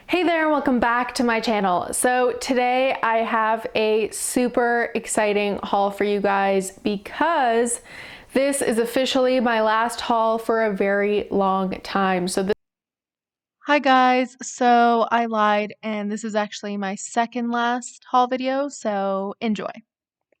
Hey there, welcome back to my channel. So today I have a super exciting haul for you guys because this is officially my last haul for a very long time. Hi guys, so I lied and this is actually my second last haul video, so enjoy.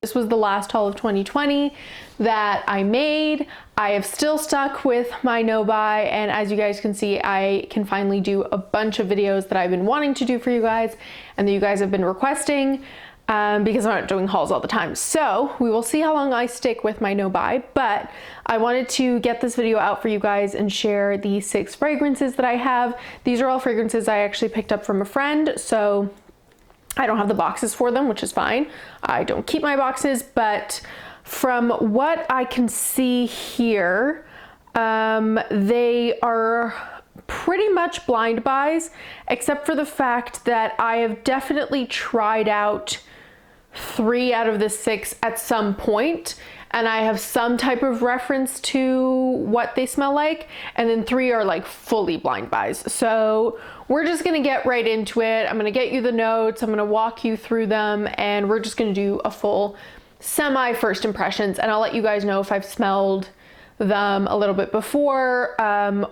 This was the last haul of 2020 that I made. I have still stuck with my no buy, and as you guys can see, I can finally do a bunch of videos that I've been wanting to do for you guys and that you guys have been requesting because I'm not doing hauls all the time. So we will see how long I stick with my no buy, but I wanted to get this video out for you guys and share the 6 fragrances that I have. These are all fragrances I actually picked up from a friend, so I don't have the boxes for them, which is fine. I don't keep my boxes, but from what I can see here, they are pretty much blind buys, except for the fact that I have definitely tried out 3 out of the 6 at some point, and I have some type of reference to what they smell like, and then 3 are like fully blind buys. So we're just gonna get right into it. I'm gonna get you the notes, I'm gonna walk you through them, and we're just gonna do a full semi first impressions, and I'll let you guys know if I've smelled them a little bit before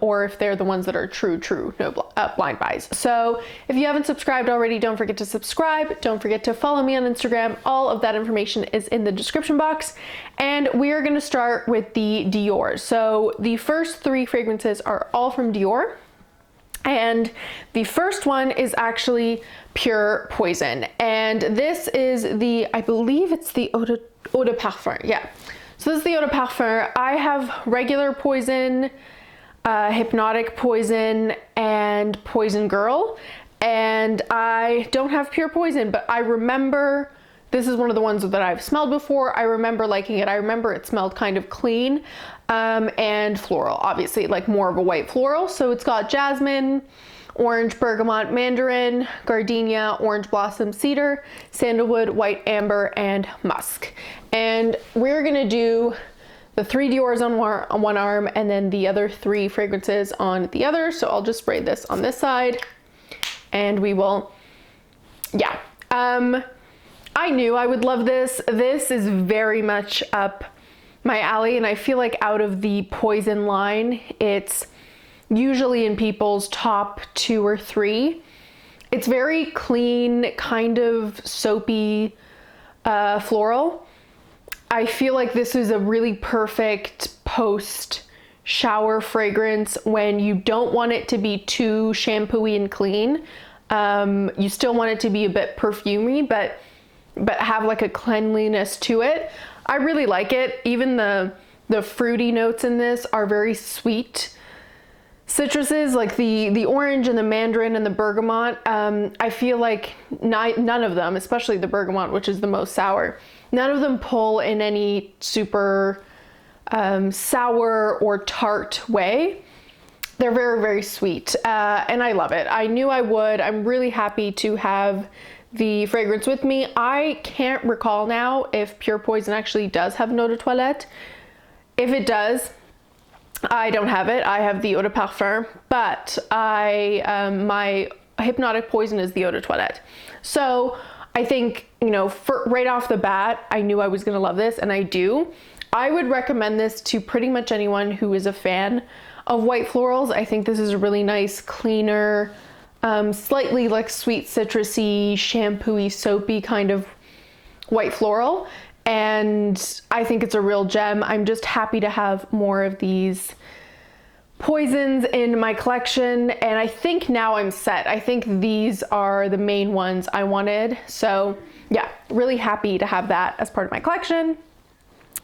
or if they're the ones that are true no blind buys. So if you haven't subscribed already, don't forget to subscribe, don't forget to follow me on Instagram. All of that information is in the description box, and we are going to start with the Dior. So the first 3 fragrances are all from Dior, and the first one is actually Pure Poison, and this is the, I believe it's the eau de parfum, yeah. So this is the eau de parfum. I have regular Poison, Hypnotic Poison, and Poison Girl, and I don't have Pure Poison, but I remember this is one of the ones that I've smelled before. I remember liking it. I remember it smelled kind of clean and floral, obviously, like more of a white floral. So it's got jasmine, orange, bergamot, mandarin, gardenia, orange blossom, cedar, sandalwood, white amber, and musk. And we're gonna do the 3 Diors on one arm and then the other 3 fragrances on the other. So I'll just spray this on this side and we will, yeah. I knew I would love this. This is very much up my alley, and I feel like out of the Poison line, it's usually in people's top 2 or 3. It's very clean, kind of soapy, floral. I feel like this is a really perfect post shower fragrance when you don't want it to be too shampooy and clean. You still want it to be a bit perfumey, but have like a cleanliness to it. I really like it. Even the fruity notes in this are very sweet citruses, like the orange and the mandarin and the bergamot. I feel like none of them, especially the bergamot, which is the most sour, none of them pull in any super sour or tart way. They're very, very sweet, and I love it. I knew I would. I'm really happy to have the fragrance with me. I can't recall now if Pure Poison actually does have an eau de toilette. If it does, I don't have it. I have the eau de parfum, but my Hypnotic Poison is the eau de toilette. So I think, you know, right off the bat, I knew I was gonna love this, and I do. I would recommend this to pretty much anyone who is a fan of white florals. I think this is a really nice, cleaner, slightly like sweet citrusy, shampooy, soapy kind of white floral, and I think it's a real gem. I'm just happy to have more of these Poisons in my collection, and I think now I'm set. I think these are the main ones I wanted, so yeah, really happy to have that as part of my collection.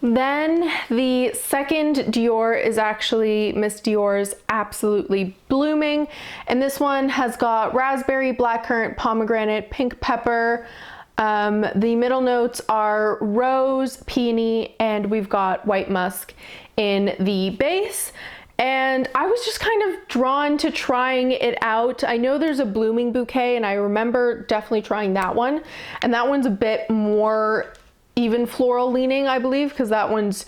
Then the second Dior is actually Miss Dior's Absolutely Blooming, and this one has got raspberry, blackcurrant, pomegranate, pink pepper. The middle notes are rose, peony, and we've got white musk in the base. And I was just kind of drawn to trying it out. I know there's a blooming bouquet, and I remember definitely trying that one, and that one's a bit more even floral leaning, I believe, because that one's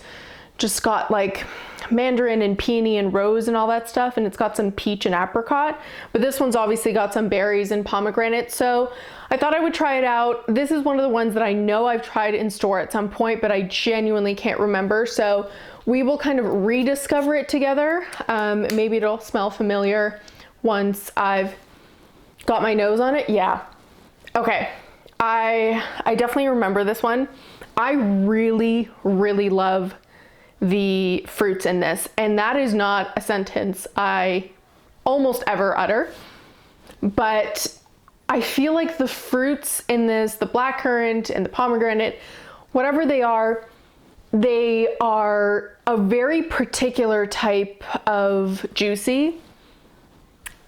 just got like mandarin and peony and rose and all that stuff, and it's got some peach and apricot, but this one's obviously got some berries and pomegranate. So I thought I would try it out. This is one of the ones that I know I've tried in store at some point, but I genuinely can't remember. So we will kind of rediscover it together. Maybe it'll smell familiar once I've got my nose on it. Yeah. Okay. I definitely remember this one. I really, really love the fruits in this, and that is not a sentence I almost ever utter, but I feel like the fruits in this, the blackcurrant and the pomegranate, whatever they are a very particular type of juicy,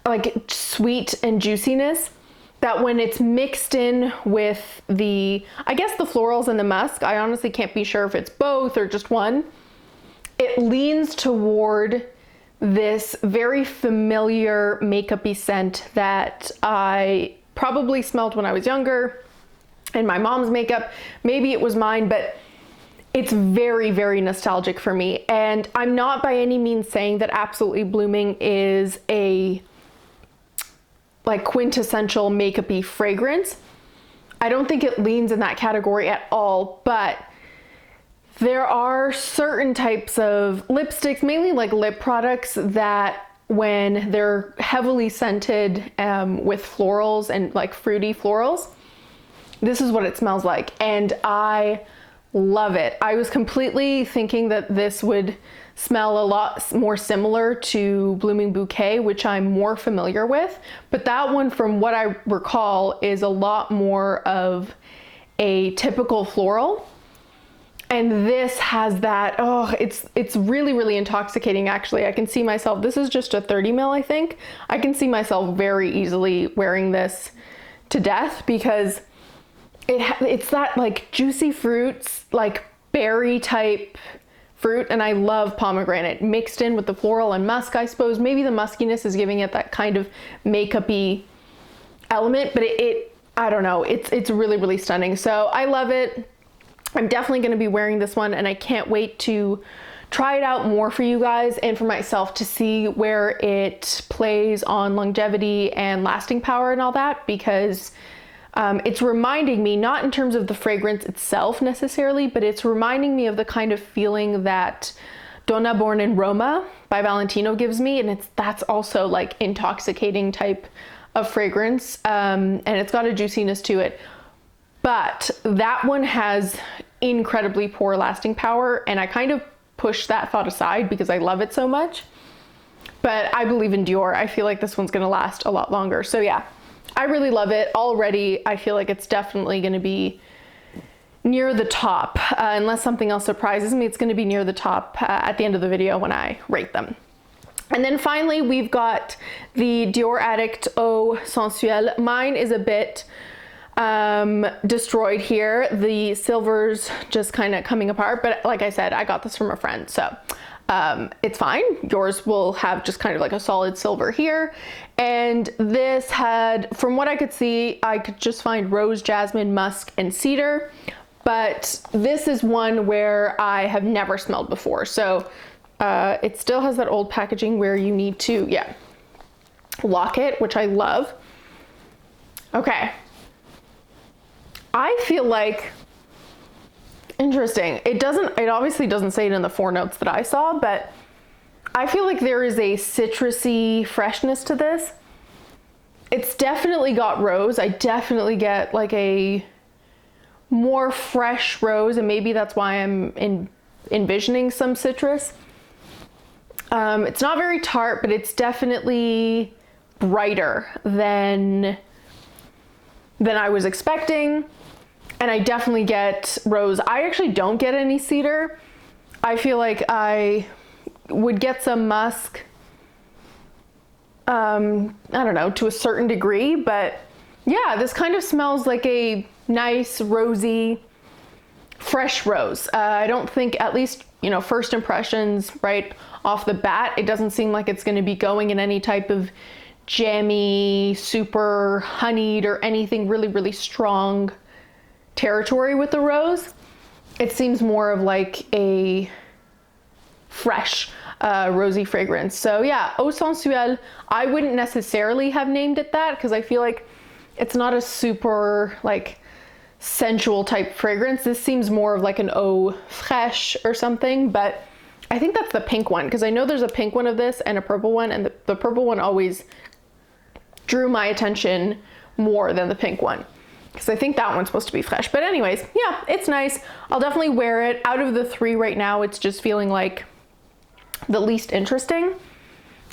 like sweet and juiciness, that when it's mixed in with the, I guess the florals and the musk, I honestly can't be sure if it's both or just one, it leans toward this very familiar makeup-y scent that I probably smelled when I was younger in my mom's makeup. Maybe it was mine, but it's very, very nostalgic for me. And I'm not by any means saying that Absolutely Blooming is a like quintessential makeup-y fragrance. I don't think it leans in that category at all, but there are certain types of lipsticks, mainly like lip products, that when they're heavily scented with florals and like fruity florals, this is what it smells like, and I love it. I was completely thinking that this would smell a lot more similar to Blooming Bouquet, which I'm more familiar with, but that one, from what I recall, is a lot more of a typical floral. And this has that, oh, it's really, really intoxicating, actually. I can see myself, this is just a 30 ml, I think. I can see myself very easily wearing this to death, because it's that like juicy fruits, like berry type fruit, and I love pomegranate mixed in with the floral and musk, I suppose. Maybe the muskiness is giving it that kind of makeup-y element, but I don't know, it's really, really stunning. So I love it. I'm definitely going to be wearing this one, and I can't wait to try it out more for you guys and for myself to see where it plays on longevity and lasting power and all that, because it's reminding me, not in terms of the fragrance itself necessarily, but it's reminding me of the kind of feeling that Donna Born in Roma by Valentino gives me, and that's also like intoxicating type of fragrance, and it's got a juiciness to it. But that one has incredibly poor lasting power, and I kind of pushed that thought aside because I love it so much. But I believe in Dior. I feel like this one's gonna last a lot longer. So yeah, I really love it already. I feel like it's definitely gonna be near the top. Unless something else surprises me, it's gonna be near the top at the end of the video when I rate them. And then finally, we've got the Dior Addict Eau Sensuelle. Mine is a bit destroyed here. The silver's just kind of coming apart, but like I said, I got this from a friend, so it's fine. Yours will have just kind of like a solid silver here. And this had, from what I could see, I could just find rose, jasmine, musk, and cedar, but this is one where I have never smelled before. So it still has that old packaging where you need to, yeah, lock it, which I love. Okay. I feel like, interesting. It obviously doesn't say it in the 4 notes that I saw, but I feel like there is a citrusy freshness to this. It's definitely got rose. I definitely get like a more fresh rose, and maybe that's why I'm envisioning some citrus. It's not very tart, but it's definitely brighter than I was expecting. And I definitely get rose. I actually don't get any cedar. I feel like I would get some musk, I don't know, to a certain degree, but yeah, this kind of smells like a nice, rosy, fresh rose. I don't think, at least, you know, first impressions right off the bat, it doesn't seem like it's going to be going in any type of jammy, super honeyed, or anything really, really strong territory with the rose. It seems more of like a fresh, rosy fragrance. So yeah, Eau Sensuelle, I wouldn't necessarily have named it that because I feel like it's not a super like sensual type fragrance. This seems more of like an eau fraîche or something, but I think that's the pink one because I know there's a pink one of this and a purple one, and the purple one always drew my attention more than the pink one because I think that one's supposed to be fresh. But anyways, yeah, it's nice. I'll definitely wear it. Out of the three right now, it's just feeling like the least interesting.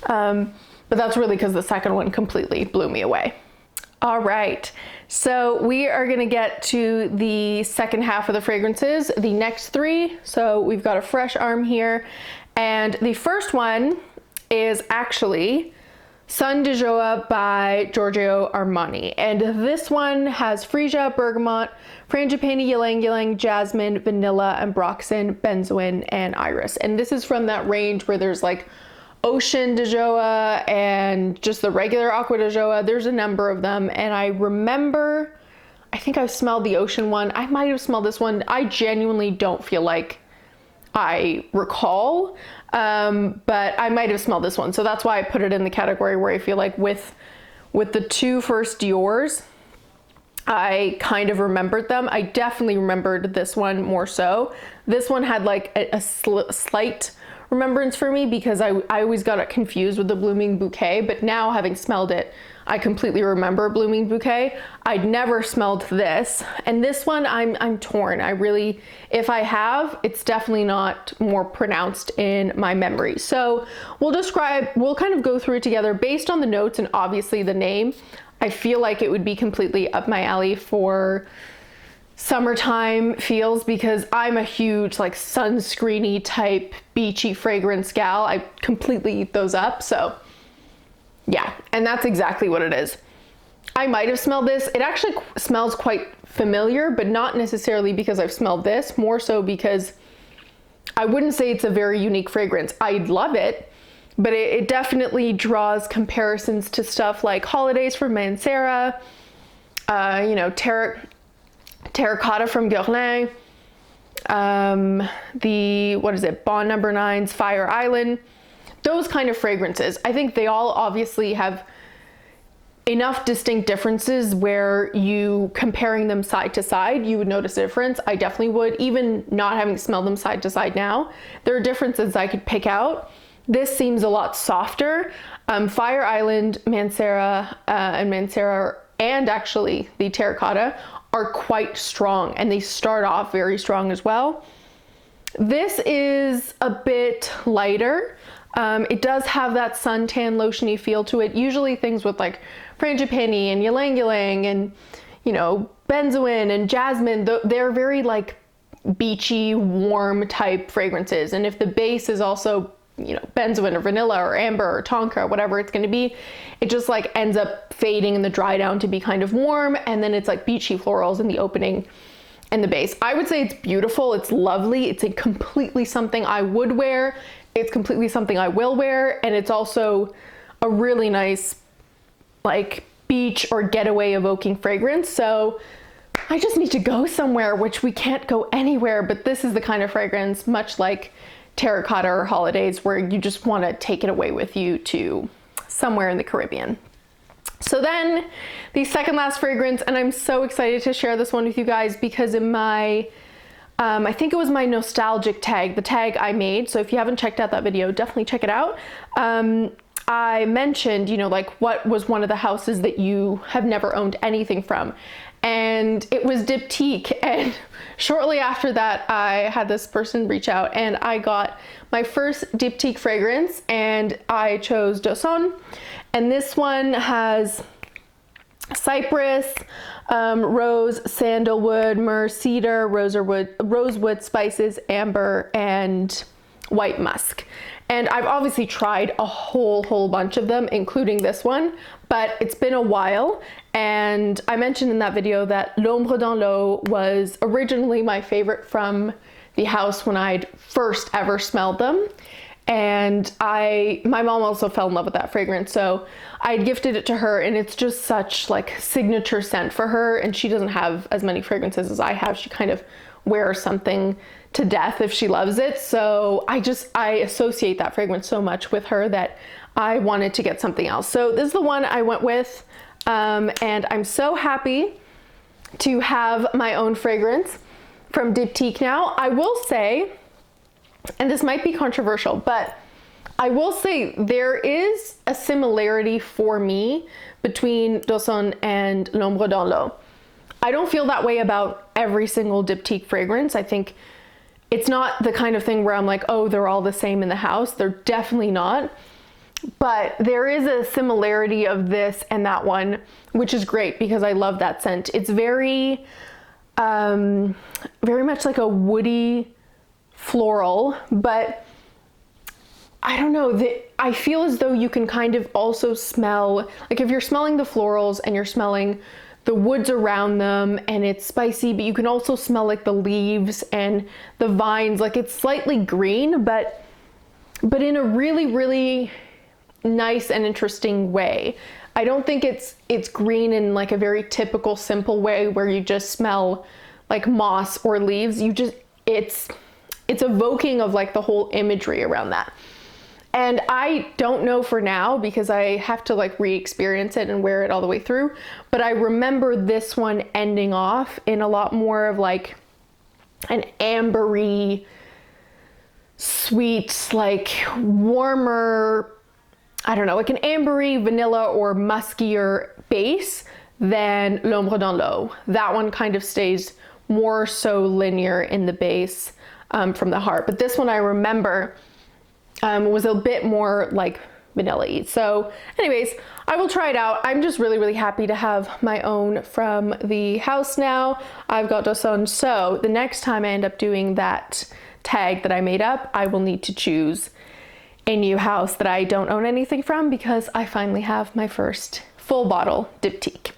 But that's really because the second one completely blew me away. All right, so we are gonna get to the second half of the fragrances, the next three. So we've got a fresh arm here, and the first one is actually Sun de Joie by Giorgio Armani. And this one has freesia, bergamot, frangipani, ylang ylang, jasmine, vanilla, ambroxan, benzoin, and iris. And this is from that range where there's like Ocean de Joie and just the regular Aqua de Joie. There's a number of them, and I remember, I think I've smelled the Ocean one. I might have smelled this one. I genuinely don't feel like I recall, but I might have smelled this one. So that's why I put it in the category where I feel like with the two first Diors, I kind of remembered them. I definitely remembered this one more so. This one had like a slight remembrance for me because I always got it confused with the Blooming Bouquet, but now having smelled it, I completely remember Blooming Bouquet. I'd never smelled this, and this one I'm torn. I really, if I have, it's definitely not more pronounced in my memory. So we'll kind of go through it together based on the notes and obviously the name. I feel like it would be completely up my alley for summertime feels because I'm a huge like sunscreeny type beachy fragrance gal. I completely eat those up. So yeah, and that's exactly what it is. I might have smelled this. It actually smells quite familiar, but not necessarily because I've smelled this, more so because I wouldn't say it's a very unique fragrance. I love it, but it definitely draws comparisons to stuff like Holidays from Mancera, you know, Terracotta from Guerlain, the, what is it, Bond No. 9's Fire Island, those kind of fragrances. I think they all obviously have enough distinct differences where you comparing them side to side, you would notice a difference. I definitely would, even not having smelled them side to side now. There are differences I could pick out. This seems a lot softer. Fire Island, Mancera, and actually the Terracotta are quite strong, and they start off very strong as well. This is a bit lighter. It does have that suntan lotiony feel to it. Usually things with like frangipani and ylang ylang and, you know, benzoin and jasmine, they're very like beachy, warm type fragrances. And if the base is also, you know, benzoin or vanilla or amber or tonka, whatever it's going to be, it just like ends up fading in the dry down to be kind of warm, and then it's like beachy florals in the opening and the base. I would say it's beautiful, it's lovely, it's a completely something I would wear, it's completely something I will wear, and it's also a really nice like beach or getaway evoking fragrance. So I just need to go somewhere, which we can't go anywhere, but this is the kind of fragrance, much like Terracotta or Holidays, where you just want to take it away with you to somewhere in the Caribbean. So then the second last fragrance, and I'm so excited to share this one with you guys because in my, I think it was my nostalgic tag, the tag I made. So if you haven't checked out that video, definitely check it out. I mentioned, you know, like what was one of the houses that you have never owned anything from, and it was Diptyque. And shortly after that, I had this person reach out and I got my first Diptyque fragrance, and I chose Dosson. And this one has cypress, rose, sandalwood, myrrh, cedar, rosewood spices, amber, and white musk. And I've obviously tried a whole bunch of them, including this one, but it's been a while. And I mentioned in that video that L'Ombre dans l'Eau was originally my favorite from the house when I'd first ever smelled them. And my mom also fell in love with that fragrance, so I gifted it to her, and it's just such like signature scent for her, and she doesn't have as many fragrances as I have. She kind of wears something to death if she loves it. So I associate that fragrance so much with her that I wanted to get something else. So this is the one I went with, and I'm so happy to have my own fragrance from Diptyque now. I will say, and this might be controversial, but I will say there is a similarity for me between D'Ossonne and L'Ombre dans l'eau. I don't feel that way about every single Diptyque fragrance. I think it's not the kind of thing where I'm like, oh, they're all the same in the house. They're definitely not. But there is a similarity of this and that one, which is great because I love that scent. It's very much like a woody floral, but I don't know, I feel as though you can kind of also smell, like if you're smelling the florals and you're smelling the woods around them and it's spicy, but you can also smell like the leaves and the vines, like it's slightly green, but in a really, really nice and interesting way. I don't think it's green in like a very typical simple way where you just smell like moss or leaves. It's evoking of like the whole imagery around that. And I don't know for now because I have to like re-experience it and wear it all the way through, but I remember this one ending off in a lot more of like an ambery, sweet, like warmer, I don't know, like an ambery, vanilla or muskier base than L'Ombre dans l'eau. That one kind of stays more so linear in the base from the heart. But this one I remember was a bit more like vanilla-y. So anyways, I will try it out. I'm just really, really happy to have my own from the house now. I've got D'Ossonne, so the next time I end up doing that tag that I made up, I will need to choose a new house that I don't own anything from because I finally have my first full bottle Diptyque.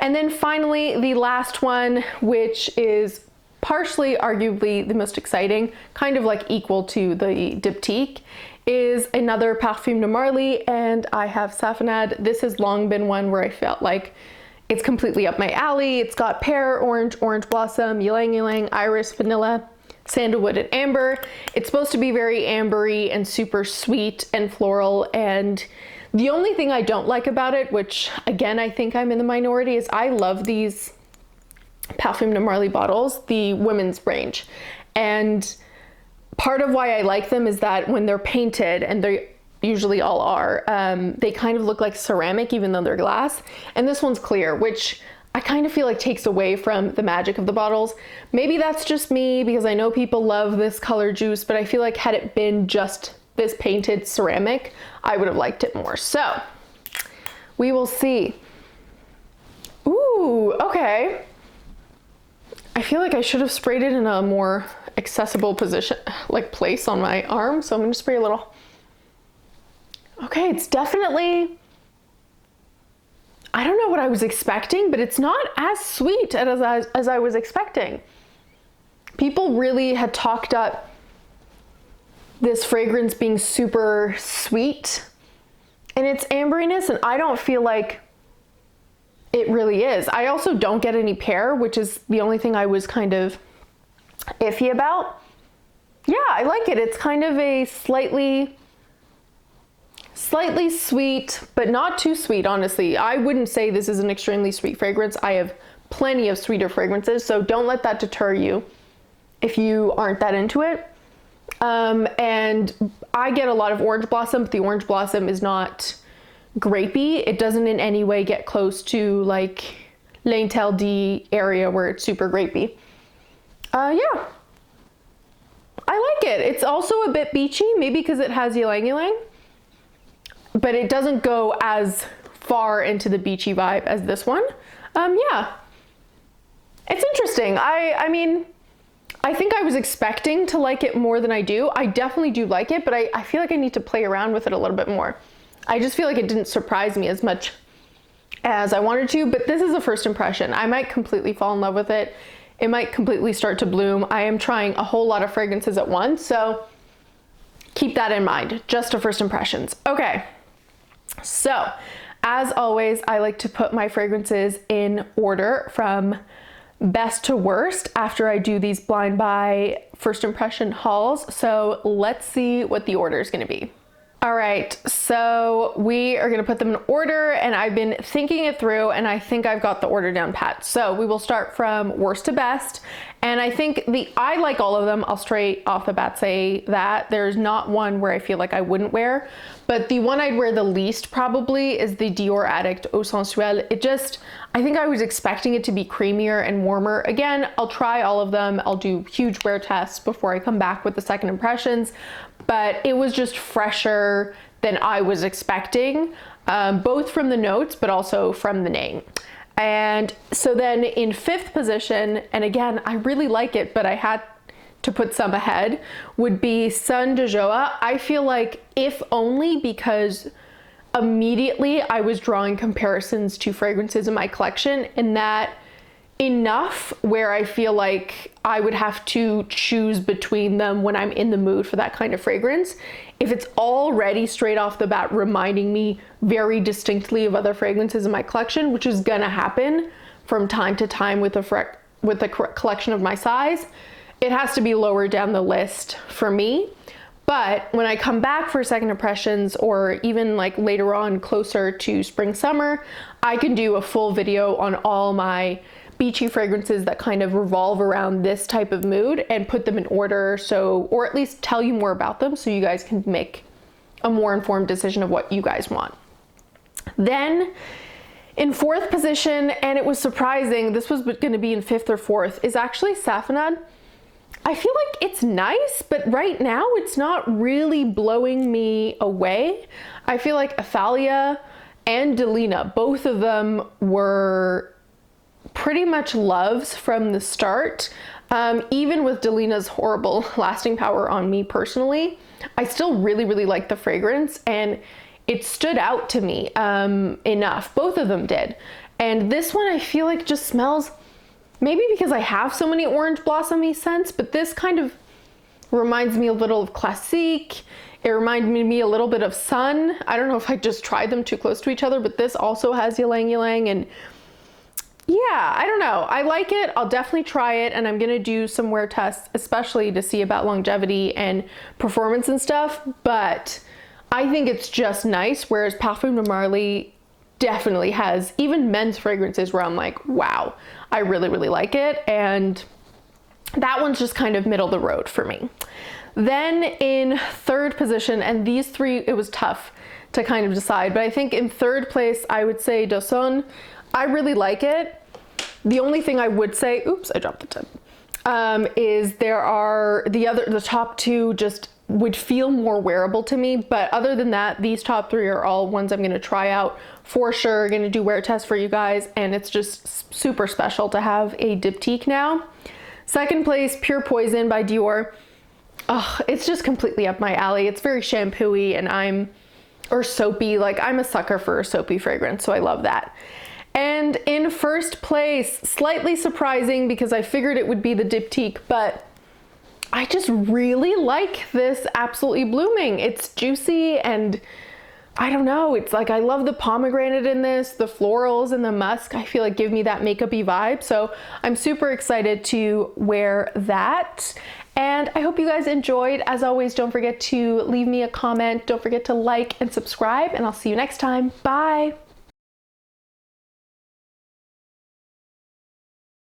And then finally, the last one, which is partially arguably the most exciting, kind of like equal to the Diptyque, is another Parfum de Marly, and I have Safand. This has long been one where I felt like it's completely up my alley. It's got pear, orange, orange blossom, ylang ylang, iris, vanilla, sandalwood, and amber. It's supposed to be very ambery and super sweet and floral, and the only thing I don't like about it, which again I think I'm in the minority, is I love these Parfum de Marly bottles, the women's range, and part of why I like them is that when they're painted, and they usually all are, they kind of look like ceramic even though they're glass, and this one's clear, which I kind of feel like takes away from the magic of the bottles. Maybe that's just me because I know people love this color juice, but I feel like had it been just this painted ceramic, I would have liked it more. So we will see. Ooh, okay. I feel like I should have sprayed it in a more accessible position, like place on my arm. So I'm gonna spray a little. Okay, it's definitely, I don't know what I was expecting, but it's not as sweet as I was expecting. People really had talked up this fragrance being super sweet in its amberiness, and I don't feel like it really is. I also don't get any pear, which is the only thing I was kind of iffy about. Yeah, I like it. It's kind of a slightly sweet, but not too sweet, honestly. I wouldn't say this is an extremely sweet fragrance. I have plenty of sweeter fragrances, so don't let that deter you if you aren't that into it. And I get a lot of orange blossom, but the orange blossom is not grapey. It doesn't in any way get close to like L'Intel area where it's super grapey. Yeah, I like it. It's also a bit beachy, maybe because it has ylang ylang, but it doesn't go as far into the beachy vibe as this one. Yeah, it's interesting. I mean, I think I was expecting to like it more than I do. I definitely do like it, but I feel like I need to play around with it a little bit more. I just feel like it didn't surprise me as much as I wanted to, but this is a first impression. I might completely fall in love with it. It might completely start to bloom. I am trying a whole lot of fragrances at once, so keep that in mind. Just a first impressions. Okay, so as always, I like to put my fragrances in order from best to worst after I do these blind buy first impression hauls. So let's see what the order is going to be. All right, so we are gonna put them in order, and I've been thinking it through, and I think I've got the order down pat. So we will start from worst to best, and I think I like all of them. I'll straight off the bat say that. There's not one where I feel like I wouldn't wear, but the one I'd wear the least probably is the Dior Addict Eau Sensuelle. I think I was expecting it to be creamier and warmer. Again, I'll try all of them. I'll do huge wear tests before I come back with the second impressions, but it was just fresher than I was expecting, both from the notes, but also from the name. And so then in fifth position, and again, I really like it, but I had to put some ahead, would be Sun de Gioia. I feel like if only because immediately I was drawing comparisons to fragrances in my collection, and that enough where I feel like I would have to choose between them when I'm in the mood for that kind of fragrance. If it's already straight off the bat reminding me very distinctly of other fragrances in my collection, which is gonna happen from time to time with a collection of my size, it has to be lower down the list for me. But when I come back for second impressions, or even like later on closer to spring summer, I can do a full video on all my beachy fragrances that kind of revolve around this type of mood and put them in order, or at least tell you more about them so you guys can make a more informed decision of what you guys want. Then in fourth position, and it was surprising, this was going to be in fifth or fourth, is actually Safand. I feel like it's nice, but right now it's not really blowing me away. I feel like Athalia and Delina, both of them were pretty much loves from the start. Even with Delina's horrible lasting power on me personally, I still really, really like the fragrance, and it stood out to me enough. Both of them did. And this one I feel like just smells, maybe because I have so many orange blossomy scents, but this kind of reminds me a little of Classique. It reminded me a little bit of Sun. I don't know if I just tried them too close to each other, but this also has ylang ylang, and yeah, I don't know. I like it. I'll definitely try it, and I'm gonna do some wear tests, especially to see about longevity and performance and stuff, but I think it's just nice, whereas Parfums de Marly definitely has even men's fragrances where I'm like, wow, I really, really like it, and that one's just kind of middle of the road for me. Then in third position, and these three, it was tough to kind of decide, but I think in third place, I would say Dawson. I really like it. The only thing I would say, oops, I dropped the tip, is there are the top two just would feel more wearable to me. But other than that, these top three are all ones I'm gonna try out for sure. Gonna do wear tests for you guys, and it's just super special to have a Diptyque now. Second place, Pure Poison by Dior. Oh, it's just completely up my alley. It's very shampooey or soapy. Like, I'm a sucker for a soapy fragrance, so I love that. And in first place, slightly surprising because I figured it would be the Diptyque, but I just really like this Absolutely Blooming. It's juicy, and I don't know, it's like, I love the pomegranate in this, the florals and the musk, I feel like give me that makeup-y vibe. So I'm super excited to wear that. And I hope you guys enjoyed. As always, don't forget to leave me a comment. Don't forget to like and subscribe, and I'll see you next time. Bye.